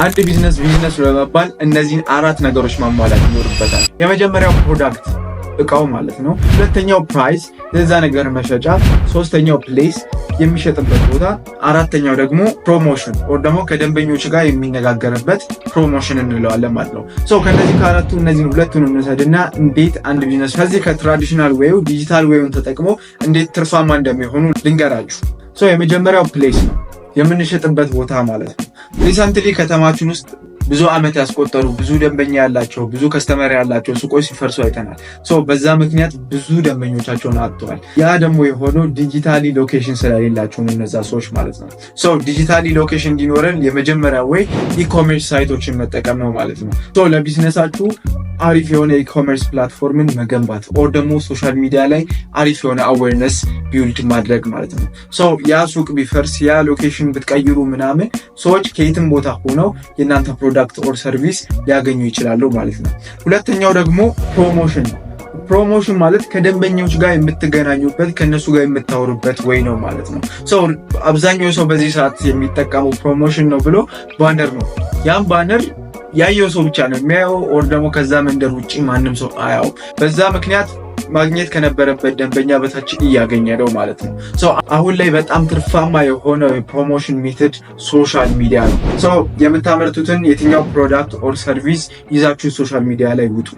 አንድ ቢዝነስ ለመባል እነዚህን አራት ነገሮች ማሟላት ይኖርበታል። የመጀመሪያው ፕሮዳክት እቃው ማለት ነው። ሁለተኛው ፕራይስ ለዛ ነገር መሸጫ፣ ሶስተኛው ፕሌስ የሚሸጥበት ቦታ፣ አራተኛው ደግሞ ፕሮሞሽን ወር ደግሞ ከደንበኞች ጋር የሚነጋገርበት ፕሮሞሽን እንለዋለን ማለት ነው። ከነዚህ ከአራቱ እነዚህን ሁለቱን እንውሰድና እንዴት አንድ ቢዝነስ ከዚህ ከትራዲሽናል ዌው ዲጂታል ዌውን ተጠቅሞ እንዴት ትርፋማ እንደሚሆኑ ልንገራችሁ። የመጀመሪያው ፕሌስ ነው፣ የምንሸጥበት ቦታ ማለት ነው። ሪሰንትሊ ከተማችን ውስጥ ብዙ ዓመት ያስቆጠሩ ብዙ ደንበኛ ያላቸው ብዙ ከስተመር ያላቸው ሱቆች ሲፈርሱ አይተናል። በዛ ምክንያት ብዙ ደንበኞቻቸውን አጥተዋል። ያ ደግሞ የሆነው ዲጂታሊ ሎኬሽን ስለሌላቸው ነው እነዛ ሰዎች ማለት ነው። ዲጂታሊ ሎኬሽን እንዲኖረን የመጀመሪያ ወይ ኢኮሜርስ ሳይቶችን መጠቀም ነው ማለት ነው። ለቢዝነሳችሁ አሪፍ የሆነ ኢኮሜርስ ፕላትፎርምን መገንባት ኦር ደግሞ ሶሻል ሚዲያ ላይ አሪፍ የሆነ አዌርነስ ቢውልድ ማድረግ ማለት ነው። ያ ሱቅ ቢፈርስ ያ ሎኬሽን ብትቀይሩ ምናምን ሰዎች ከየትም ቦታ ሆነው የእናንተ ፕሮዳክት ኦር ሰርቪስ ሊያገኙ ይችላሉ ማለት ነው። ሁለተኛው ደግሞ ፕሮሞሽን ነው። ፕሮሞሽን ማለት ከደንበኞች ጋር የምትገናኙበት ከነሱ ጋር የምታወሩበት ወይ ነው ማለት ነው። አብዛኛው ሰው በዚህ ሰዓት የሚጠቀመው ፕሮሞሽን ነው ብሎ ባነር ነው። ያም ባነር ያየው ሰው ብቻ ነው የሚያየው ኦር ደግሞ ከዛ መንደር ውጪ ማንም ሰው አያው። በዛ ምክንያት ማግኘት ከነበረበት ደንበኛ በታች እያገኘ ነው ማለት ነው። አሁን ላይ በጣም ትርፋማ የሆነ የፕሮሞሽን ሜተድ ሶሻል ሚዲያ ነው። የምታመርቱትን የትኛው ፕሮዳክት ኦር ሰርቪስ ይዛችሁ ሶሻል ሚዲያ ላይ ውጡ።